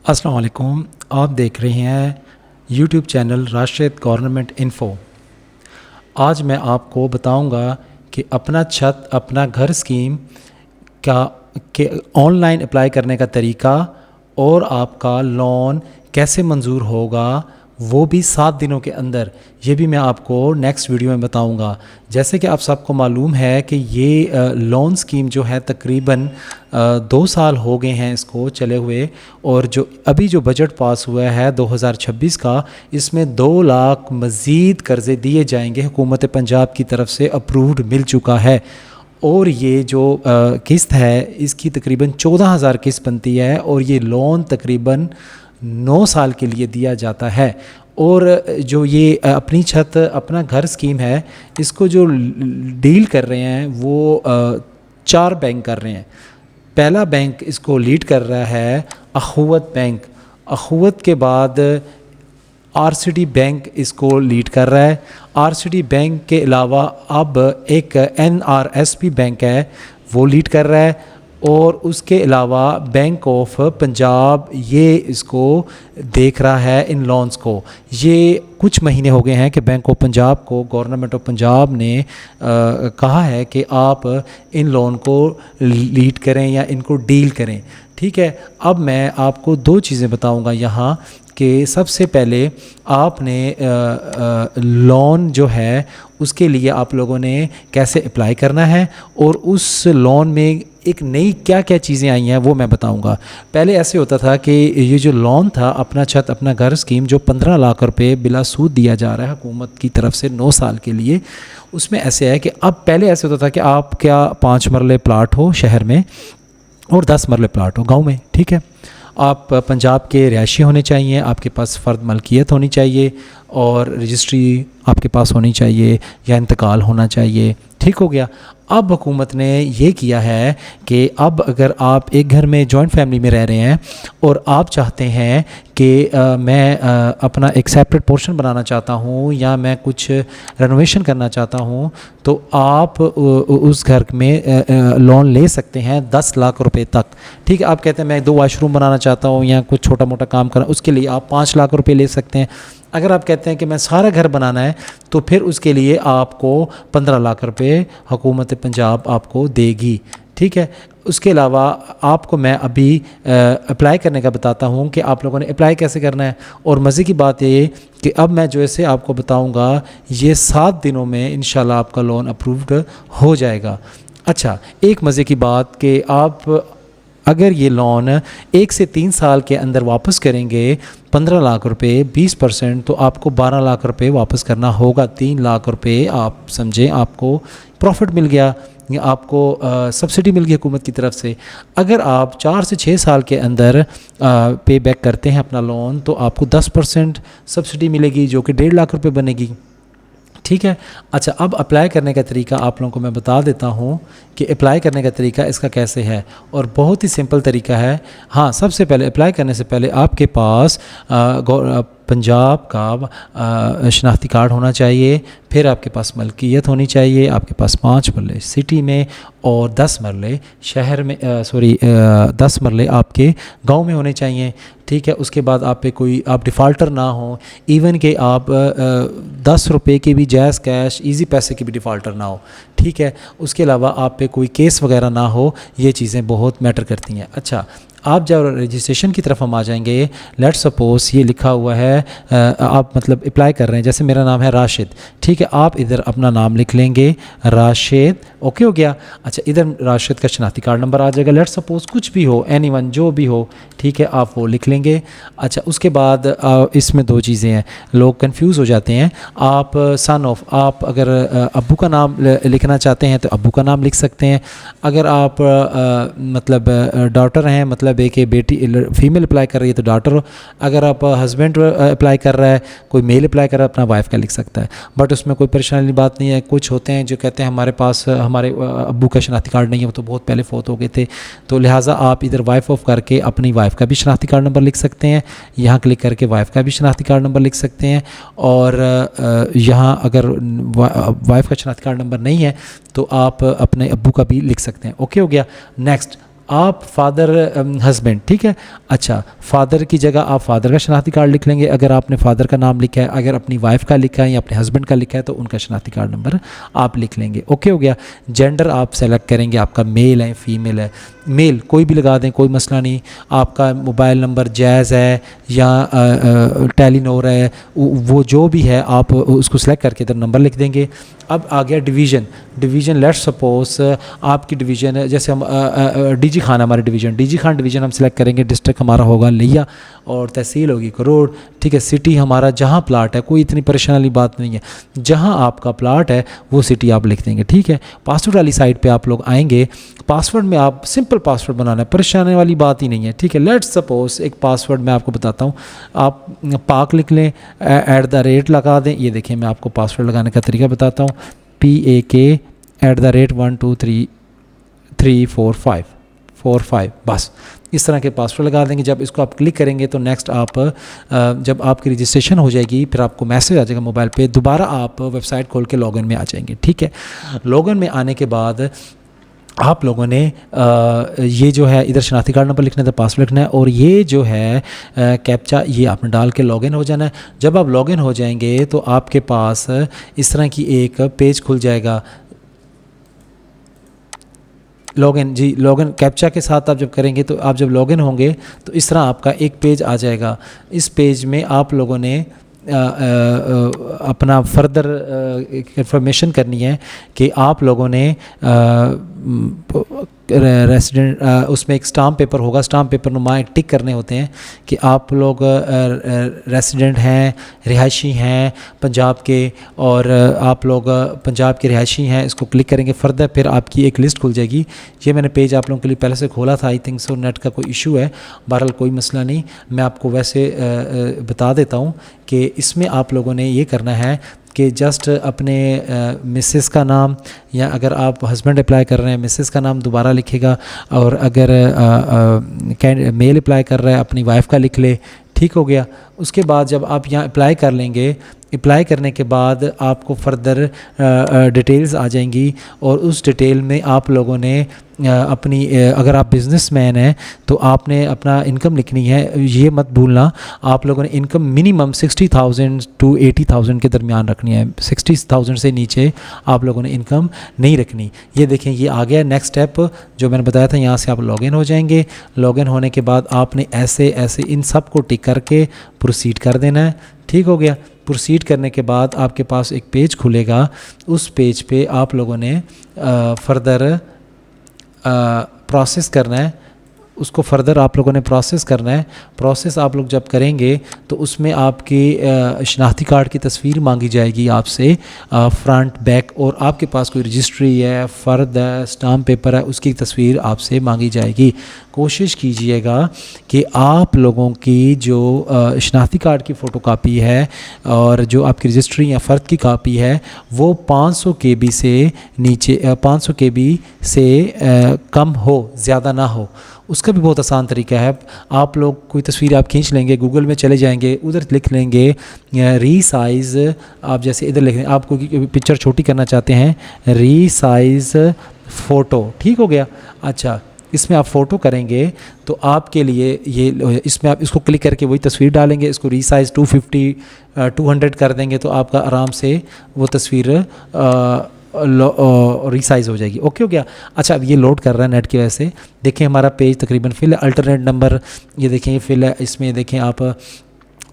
अस्सलाम वालेकुम। आप देख रहे हैं YouTube channel Rashid government info. आज मैं आपको बताऊंगा कि अपना छत अपना घर स्कीम का के ऑनलाइन अप्लाई करने का तरीका और आपका लोन कैसे मंजूर होगा, वो भी 7 दिनों के अंदर। ये भी मैं आपको नेक्स्ट वीडियो में बताऊंगा। जैसे कि आप सबको मालूम है कि ये लोन स्कीम जो है तकरीबन 2 साल हो गए हैं इसको चले हुए, और जो अभी जो बजट पास हुआ है 2026 का, इसमें 2 लाख मज़ीद कर्ज़े दिए जाएंगे। हुकूमत पंजाब की तरफ से अप्रूव्ड मिल चुका है। और ये जो किस्त है इसकी तकरीबन 14,000 किस्त बनती है, और ये लोन तकरीबन 9 साल के लिए दिया जाता है। और जो ये अपनी छत अपना घर स्कीम है, इसको जो डील कर रहे हैं वो 4 बैंक कर रहे हैं। पहला बैंक इसको लीड कर रहा है अखुवत बैंक। अखुवत के बाद आरसीडी बैंक इसको लीड कर रहा है। आरसीडी बैंक के अलावा अब एक एनआरएसपी बैंक है, वो लीड कर रहा है। और उसके अलावा बैंक ऑफ पंजाब ये इसको देख रहा है इन लोन्स को। ये कुछ महीने हो गए हैं कि बैंक ऑफ पंजाब को गवर्नमेंट ऑफ पंजाब ने कहा है कि आप इन लोन को लीड करें या इनको डील करें। ठीक है, अब मैं आपको 2 चीज़ें बताऊंगा यहाँ कि सबसे पहले आपने लोन जो है उसके लिए आप लोगों ने कैसे अप्लाई करना है, और उस लोन में एक नई क्या क्या चीज़ें आई हैं वो मैं बताऊंगा। पहले ऐसे होता था कि ये जो लोन था अपना छत अपना घर स्कीम, जो 15 लाख रुपए बिला सूद दिया जा रहा है हुकूमत की तरफ से 9 साल के लिए, उसमें ऐसे है कि अब पहले ऐसे होता था कि आप क्या 5 मरले प्लाट हो शहर में और 10 मरले प्लाट हो गाँव में। ठीक है, आप पंजाब के रिहायशी होने चाहिए, आपके पास फ़र्द मलकियत होनी चाहिए, और रजिस्ट्री आपके पास होनी चाहिए या इंतकाल होना चाहिए। ठीक हो गया। अब हुकूमत ने ये किया है कि अब अगर आप एक घर में जॉइंट फैमिली में रह रहे हैं और आप चाहते हैं कि मैं अपना एक सेपरेट पोर्शन बनाना चाहता हूँ या मैं कुछ रेनोवेशन करना चाहता हूँ, तो आप उस घर में लोन ले सकते हैं 10 लाख रुपए तक। ठीक है, आप कहते हैं मैं 2 वाशरूम बनाना चाहता हूँ या कुछ छोटा मोटा काम करना, उसके लिए आप 5 लाख रुपए ले सकते हैं। अगर आप कहते हैं कि मैं सारा घर बनाना है, तो फिर उसके लिए आपको 15 लाख रुपए हुकूमत पंजाब आपको देगी। ठीक है, उसके अलावा आपको मैं अभी अप्लाई करने का बताता हूँ कि आप लोगों ने अप्लाई कैसे करना है। और मज़े की बात ये कि अब मैं जो ऐसे आपको बताऊँगा ये 7 दिनों में इंशाल्लाह आपका लोन अप्रूव्ड हो जाएगा। अच्छा, एक मज़े की बात कि आप अगर ये लोन 1 से 3 साल के अंदर वापस करेंगे 15 लाख रुपए 20%, तो आपको 12 लाख रुपए वापस करना होगा। 3 लाख रुपए आप समझें आपको प्रॉफिट मिल गया, आपको सब्सिडी मिल गई हुकूमत की तरफ से। अगर आप 4 से 6 साल के अंदर पे बैक करते हैं अपना लोन, तो आपको 10% सब्सिडी मिलेगी, जो कि 1.5 लाख रुपए बनेगी। ठीक है। अच्छा, अब अप्लाई करने का तरीका आप लोगों को मैं बता देता हूँ कि अप्लाई करने का तरीका इसका कैसे है, और बहुत ही सिंपल तरीका है। हाँ, सबसे पहले अप्लाई करने से पहले आपके पास पंजाब का शनाख्ती कार्ड होना चाहिए, फिर आपके पास मलकियत होनी चाहिए, आपके पास 5 मरले सिटी में और 10 मरले शहर में 10 मरले आपके गांव में होने चाहिए। ठीक है, उसके बाद आप पे कोई आप डिफ़ाल्टर ना हो, इवन कि आप 10 रुपये के भी जायज़ कैश इजी पैसे की भी डिफ़ाल्टर ना हो। ठीक है, उसके अलावा आप पे कोई केस वगैरह ना हो, ये चीज़ें बहुत मैटर करती हैं। अच्छा, आप जब रजिस्ट्रेशन की तरफ हम आ जाएंगे, लेट्स सपोज ये लिखा हुआ है आप मतलब अप्लाई कर रहे हैं, जैसे मेरा नाम है राशिद। ठीक है, आप इधर अपना नाम लिख लेंगे राशिद। ओके हो गया। अच्छा, इधर राशिद का शनाख्ती कार्ड नंबर आ जाएगा। लेट्स सपोज कुछ भी हो, एनीवन जो भी हो, ठीक है, आप वो लिख लेंगे। अच्छा, उसके बाद इसमें 2 चीज़ें हैं, लोग कंफ्यूज हो जाते हैं। आप सन ऑफ, आप अगर अब्बू का नाम लिखना चाहते हैं तो अब्बू का नाम लिख सकते हैं। अगर आप मतलब डॉटर हैं, मतलब एक बेटी फीमेल अप्लाई कर रही है तो डॉटर। अगर आप हस्बैंड अप्लाई कर रहा है, कोई मेल अप्लाई कर रहा है, अपना वाइफ का लिख सकता है। बट उसमें कोई परेशानी वाली बात नहीं है। कुछ होते हैं जो कहते हैं हमारे पास हमारे अब्बू का शनाख्ती कार्ड नहीं है, वो तो बहुत पहले फोत हो गए थे, तो लिहाजा आप इधर वाइफ ऑफ करके अपनी वाइफ का भी शनाख्ती कार्ड नंबर लिख सकते हैं। यहाँ क्लिक करके वाइफ का भी शनाख्ती कार्ड नंबर लिख सकते हैं। और यहाँ अगर वाइफ का शनाख्ती कार्ड नंबर नहीं है तो आप अपने अब्बू का भी लिख सकते हैं। ओके हो गया। नेक्स्ट, आप फादर हस्बैंड, ठीक है। अच्छा, फादर की जगह आप फादर का शनाख्ती कार्ड लिख लेंगे अगर आपने फादर का नाम लिखा है। अगर अपनी वाइफ का लिखा है या अपने हस्बैंड का लिखा है तो उनका शनाख्ती कार्ड नंबर आप लिख लेंगे। ओके हो गया। जेंडर आप सेलेक्ट करेंगे, आपका मेल है फीमेल है। मेल कोई भी लगा दें, कोई मसला नहीं। आपका मोबाइल नंबर जैज़ है या टेलीनॉर है, वो जो भी है आप उसको सेलेक्ट करके इधर नंबर लिख देंगे। अब आ गया डिवीज़न। डिवीज़न लेट्स सपोज आपकी डिवीज़न, जैसे हम डीजी खान हमारे डिवीज़न, डीजी खान डिवीज़न हम सेलेक्ट करेंगे। डिस्ट्रिक्ट हमारा होगा लिया और तहसील होगी करोड़, ठीक है। सिटी हमारा जहाँ प्लाट है, कोई इतनी परेशानी वाली बात नहीं है, जहाँ आपका प्लाट है वो सिटी आप लिख देंगे, ठीक है। पासवर्ड वाली साइड पे आप लोग आएंगे। पासवर्ड में आप सिंपल पासवर्ड बनाना है, परेशानी वाली बात ही नहीं है, ठीक है। लेट्स सपोज एक पासवर्ड मैं आपको बताता हूँ, आप पाक लिख लें, @ लगा दें। ये देखिए मैं आपको पासवर्ड लगाने का तरीका बताता हूँ। PAK @ 1 2 3 3 4 5 4 5, बस इस तरह के पासवर्ड लगा देंगे। जब इसको आप क्लिक करेंगे तो नेक्स्ट आप जब आपकी रजिस्ट्रेशन हो जाएगी फिर आपको मैसेज आ जाएगा मोबाइल पे, दोबारा आप वेबसाइट खोल के लॉगिन में आ जाएंगे, ठीक है। लॉगिन में आने के बाद आप लोगों ने ये जो है इधर शनाख्ती कार्ड नंबर लिखना है, पासवर्ड लिखना है और ये जो है कैप्चा ये आपने डाल के लॉगिन हो जाना है। जब आप लॉगिन हो जाएंगे तो आपके पास इस तरह की एक पेज खुल जाएगा। लॉगिन जी, लॉगिन कैप्चा के साथ आप जब करेंगे तो आप जब लॉगिन होंगे तो इस तरह आपका एक पेज आ जाएगा। इस पेज में आप लोगों ने अपना फर्दर इंफॉर्मेशन करनी है कि आप लोगों ने रेसिडेंट, उसमें एक स्टाम्प पेपर होगा, स्टाम्प पेपर नुमा एक टिक करने होते हैं कि आप लोग रेसिडेंट हैं, रिहायशी हैं पंजाब के, और आप लोग पंजाब के रिहायशी हैं। इसको क्लिक करेंगे फर्दर, फिर आपकी एक लिस्ट खुल जाएगी। ये मैंने पेज आप लोगों के लिए पहले से खोला था, आई थिंक सो नेट का कोई इशू है, बहरहाल कोई मसला नहीं, मैं आपको वैसे बता देता हूँ कि इसमें आप लोगों ने ये करना है कि जस्ट अपने मिसेस का नाम, या अगर आप हस्बैंड अप्लाई कर रहे हैं मिसेस का नाम दोबारा लिखेगा, और अगर मेल अप्लाई कर रहा है अपनी वाइफ का लिख ले, ठीक हो गया। उसके बाद जब आप यहाँ अप्लाई कर लेंगे, अप्लाई करने के बाद आपको फर्दर डिटेल्स आ जाएंगी और उस डिटेल में आप लोगों ने अपनी, अगर आप बिजनेसमैन हैं तो आपने अपना इनकम लिखनी है। ये मत भूलना आप लोगों ने इनकम मिनिमम 60,000 to 80,000 के दरमियान रखनी है। 60,000 से नीचे आप लोगों ने इनकम नहीं रखनी। ये देखें ये आ गया नेक्स्ट स्टेप जो मैंने बताया था। यहाँ से आप लॉगिन हो जाएंगे। लॉगिन होने के बाद आपने ऐसे ऐसे इन सब को टिक करके प्रोसीड कर देना है, ठीक हो गया। प्रोसीड करने के बाद आपके पास एक पेज खुलेगा, उस पेज पे आप लोगों ने फर्दर प्रोसेस करना है, उसको फर्दर आप लोगों ने प्रोसेस करना है। प्रोसेस आप लोग जब करेंगे तो उसमें आपकी शनाख्ती कार्ड की तस्वीर मांगी जाएगी आपसे, फ्रंट बैक, और आपके पास कोई रजिस्ट्री है, फ़र्द है, स्टाम्प पेपर है, उसकी तस्वीर आपसे मांगी जाएगी। कोशिश कीजिएगा कि आप लोगों की जो शनाख्ती कार्ड की फ़ोटोकॉपी है और जो आपकी रजिस्ट्री या फ़र्द की कापी है वो 500 KB से नीचे, 500 KB से कम हो, ज़्यादा ना हो। उसका भी बहुत आसान तरीका है। आप लोग कोई तस्वीर आप खींच लेंगे, गूगल में चले जाएंगे, उधर लिख लेंगे रीसाइज़, आप जैसे इधर लिख लें, आप कोई पिक्चर छोटी करना चाहते हैं, रीसाइज़ फ़ोटो, ठीक हो गया। अच्छा, इसमें आप फ़ोटो करेंगे तो आपके लिए ये, इसमें आप इसको क्लिक करके वही तस्वीर डालेंगे, इसको रीसाइज़ 250 200 कर देंगे तो आपका आराम से वो तस्वीर रीसाइज़ हो जाएगी। ओके हो गया। अच्छा, अब ये लोड कर रहा है नेट की वजह से। देखें हमारा पेज तकरीबन फिल है। अल्टरनेट नंबर ये देखें फिल है। इसमें देखें आप,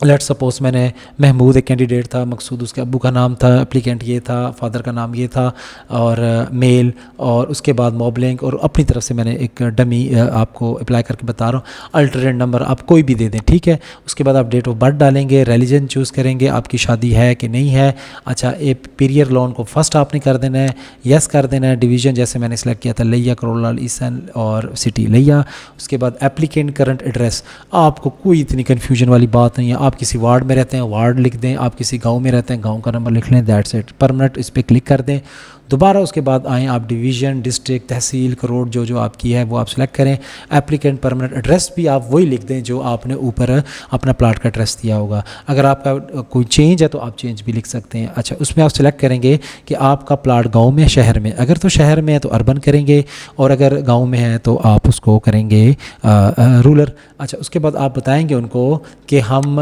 लेट सपोज मैंने महमूद एक कैंडिडेट था, मकसूद उसके अब्बू का नाम था, एप्लीकेंट ये था, फादर का नाम ये था, और मेल, और उसके बाद मॉबलिंक, और अपनी तरफ से मैंने एक डमी आपको अप्लाई करके बता रहा हूँ। अल्टरनेट नंबर आप कोई भी दे दें, ठीक है। उसके बाद आप डेट ऑफ बर्थ डालेंगे, रिलीजन चूज़ करेंगे, आपकी शादी है कि नहीं है। अच्छा, ए पीरियर लोन को फर्स्ट आपने कर देना है, यस कर देना है। डिवीज़न जैसे मैंने सेलेक्ट किया था लिया, करोल ईसन, और सिटी लिया। उसके बाद एप्लीकेंट करंट एड्रेस, आपको कोई इतनी कन्फ्यूजन वाली बात नहीं है। आप किसी वार्ड में रहते हैं वार्ड लिख दें, आप किसी गांव में रहते हैं गांव का नंबर लिख लें, दैट्स इट। परमानेंट इस पर क्लिक कर दें। दोबारा उसके बाद आएँ आप डिवीज़न, डिस्ट्रिक्ट, तहसील, करोड़ जो जो आपकी है वो आप सेलेक्ट करें। एप्लीकेंट परमानेंट एड्रेस भी आप वही लिख दें जो आपने ऊपर अपना प्लाट का एड्रेस दिया होगा। अगर आपका कोई चेंज है तो आप चेंज भी लिख सकते हैं। अच्छा, उसमें आप सेलेक्ट करेंगे कि आपका प्लाट गांव में है शहर में। अगर तो शहर में है तो अर्बन करेंगे, और अगर गांव में है तो आप उसको करेंगे रूरल। अच्छा, उसके बाद आप बताएंगे उनको कि हम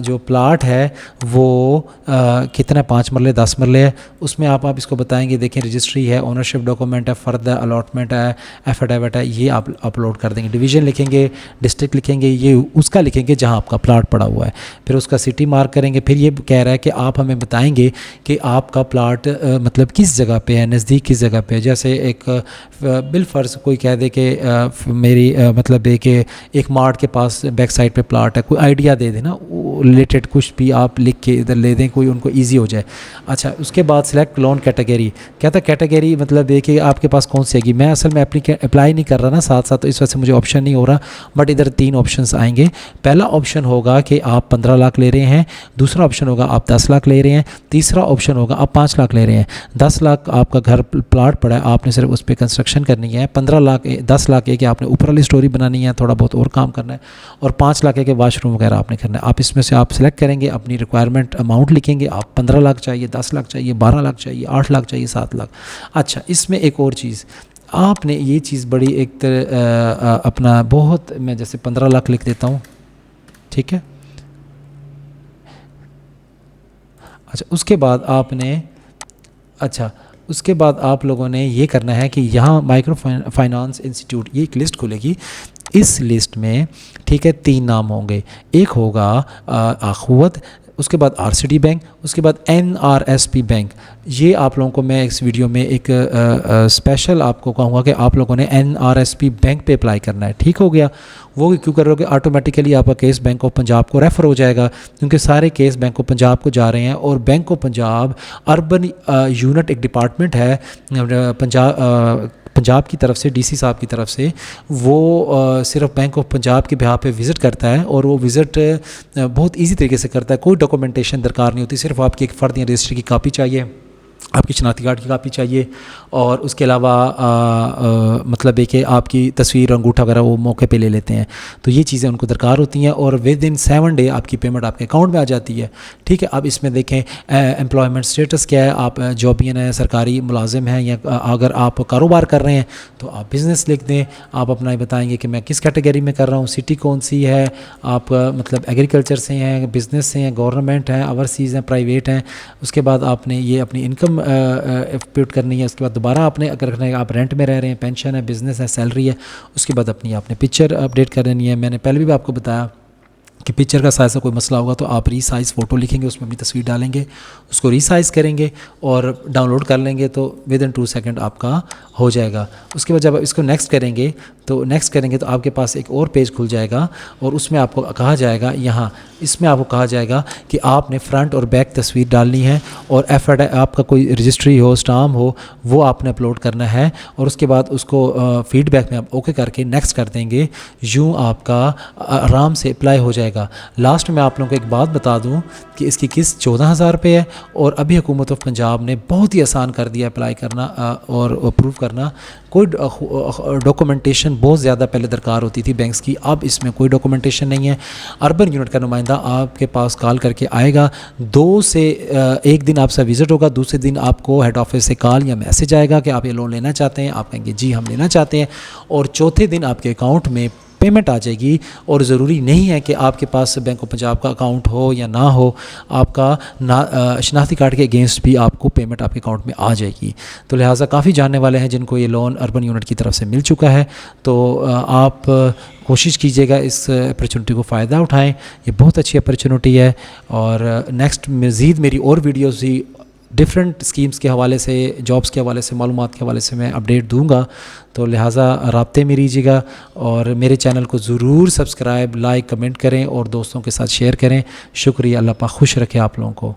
जो प्लाट है वो कितना 5 मरले 10 मरले है। उसमें आप इसको बताएंगे, देखें रजिस्ट्री है, ओनरशिप डॉक्यूमेंट है, फ़र्द है, अलॉटमेंट है, एफिडेविट है, ये आप अपलोड कर देंगे। डिवीज़न लिखेंगे, डिस्ट्रिक्ट लिखेंगे, ये उसका लिखेंगे जहां आपका प्लाट पड़ा हुआ है, फिर उसका सिटी मार्क करेंगे। फिर ये कह रहा है कि आप हमें बताएंगे कि आपका प्लाट मतलब किस जगह पे है, नज़दीक किस जगह पे है। जैसे एक बिलफर्ज कोई कह दे कि मेरी मतलब एक मार्ट के पास बैक साइड पे प्लाट है, कोई आइडिया दे देना रिलेटेड, कुछ भी आप लिख के इधर ले दें, कोई उनको ईजी हो जाए। अच्छा, उसके बाद सिलेक्ट लोन कैटेगरी। कहता कैटेगरी मतलब देखिए आपके पास कौन सी आएगी। मैं असल में अप्लाई नहीं कर रहा ना साथ साथ, तो इस वजह से मुझे ऑप्शन नहीं हो रहा, बट इधर 3 ऑप्शंस आएंगे। पहला ऑप्शन होगा कि आप 15 लाख ले रहे हैं, दूसरा ऑप्शन होगा आप 10 लाख ले रहे हैं, तीसरा ऑप्शन होगा आप 5 लाख ले रहे हैं। 10 लाख आपका घर प्लाट पड़ा है, आपने सिर्फ उस पर कंस्ट्रक्शन करनी है। 10 लाख है कि आपने ऊपर वाली स्टोरी बनानी है, थोड़ा बहुत और काम करना है, और 5 लाख है कि वाशरूम वगैरह आपने करना है। आप इसमें से आप सिलेक्ट करेंगे, अपनी रिक्वायरमेंट अमाउंट लिखेंगे, आप 15 लाख चाहिए, 10 लाख चाहिए, 12 लाख चाहिए, 8 लाख चाहिए, 7 लाख। अच्छा, इसमें एक और चीज़ आपने ये चीज़ बड़ी एक तरह अपना बहुत, मैं जैसे 15 लाख लिख देता हूँ, ठीक है। अच्छा, उसके बाद आप लोगों ने ये करना है कि यहाँ माइक्रो फाइनेंस इंस्टीट्यूट, ये एक लिस्ट खुलेगी। इस लिस्ट में ठीक है 3 नाम होंगे। एक होगा आखुवत, उसके बाद आरसीडी बैंक, उसके बाद एनआरएसपी बैंक। ये आप लोगों को मैं इस वीडियो में एक स्पेशल आपको कहूँगा कि आप लोगों ने एनआरएसपी बैंक पे अप्लाई करना है। ठीक हो गया। वो क्यों करोगे, ऑटोमेटिकली आपका केस बैंक ऑफ पंजाब को रेफ़र हो जाएगा, क्योंकि सारे केस बैंक ऑफ पंजाब को जा रहे हैं। और bank of Punjab urban unit एक डिपार्टमेंट है पंजाब की तरफ से, डीसी साहब की तरफ से, वो सिर्फ बैंक ऑफ पंजाब के बिहाफ पे विज़िट करता है, और वो विज़िट बहुत इजी तरीके से करता है। कोई डॉक्यूमेंटेशन दरकार नहीं होती, सिर्फ आपकी एक फ़र्द या रजिस्ट्री की कापी चाहिए, आपकी शनाख्ती कार्ड की कापी चाहिए, और उसके अलावा मतलब है कि आपकी तस्वीर, अंगूठा वगैरह वो मौके पे ले लेते हैं। तो ये चीज़ें उनको दरकार होती हैं, और विद इन 7 डे आपकी पेमेंट आपके अकाउंट में आ जाती है। ठीक है। अब इसमें देखें एम्प्लॉयमेंट स्टेटस क्या है, आप जॉबियन है, सरकारी मुलाजिम हैं, या अगर आप कारोबार कर रहे हैं तो आप बिज़नेस लिख दें। आप अपना बताएंगे कि मैं किस कैटेगरी में कर रहा हूँ, सिटी कौन सी है, आप मतलब एग्रीकल्चर से हैं, बिज़नेस से हैं, गवर्नमेंट हैं, ओवरसीज़ हैं, प्राइवेट हैं। उसके बाद आपने ये अपनी इनकम इंप्यूट करनी है। उसके बाद दोबारा आपने अगर रखना है आप रेंट में रह रहे हैं, पेंशन है, बिज़नेस है, सैलरी है। उसके बाद अपनी आपने पिक्चर अपडेट करनी है। मैंने पहले भी आपको बताया कि पिक्चर का साइज़ का कोई मसला होगा तो आप रीसाइज़ फ़ोटो लिखेंगे, उसमें अपनी तस्वीर डालेंगे, उसको रीसाइज़ करेंगे और डाउनलोड कर लेंगे, तो विद इन 2 सेकंड आपका हो जाएगा। उसके बाद जब आप इसको नेक्स्ट करेंगे तो आपके पास एक और पेज खुल जाएगा, और उसमें आपको कहा जाएगा, यहाँ इसमें आपको कहा जाएगा कि आपने फ्रंट और बैक तस्वीर डालनी है, और आपका कोई रजिस्ट्री हो, स्टाम्प हो, वो आपने अपलोड करना है। और उसके बाद उसको फीडबैक में आप ओके करके नेक्स्ट कर देंगे। यूँ आपका आराम से अप्लाई हो जाएगा। लास्ट में आप लोगों को एक बात बता दूं कि इसकी किस्त 14,000 रुपये है, और अभी हुकूमत ऑफ पंजाब ने बहुत ही आसान कर दिया अप्लाई करना और अप्रूव करना। कोई डॉक्यूमेंटेशन बहुत ज़्यादा पहले दरकार होती थी बैंक्स की, अब इसमें कोई डॉक्यूमेंटेशन नहीं है। अर्बन यूनिट का नुमाइंदा आपके पास कॉल करके आएगा, 2 से 1 दिन आपसे विज़िट होगा, दूसरे दिन आपको हेड ऑफिस से कॉल या मैसेज आएगा कि आप ये लोन लेना चाहते हैं। आप कहेंगे जी हम लेना चाहते हैं, और चौथे दिन आपके अकाउंट में पेमेंट आ जाएगी। और ज़रूरी नहीं है कि आपके पास बैंक ऑफ पंजाब का अकाउंट हो या ना हो, आपका शनाख्ती कार्ड के अगेंस्ट भी आपको पेमेंट आपके अकाउंट में आ जाएगी। तो लिहाजा काफ़ी जानने वाले हैं जिनको ये लोन अर्बन यूनिट की तरफ से मिल चुका है। तो आप कोशिश कीजिएगा इस अपॉर्चुनिटी को फ़ायदा उठाएं, ये बहुत अच्छी अपॉर्चुनिटी है। और नेक्स्ट मज़ीद मेरी और वीडियोज़ ही डिफरेंट स्कीम्स के हवाले से, जॉब्स के हवाले से, मालूमात के हवाले से मैं अपडेट दूंगा। तो लिहाजा राब्ते में रहिएगा, और मेरे चैनल को ज़रूर सब्सक्राइब, लाइक, कमेंट करें और दोस्तों के साथ शेयर करें। शुक्रिया। अल्लाह पाक खुश रखे आप लोगों को।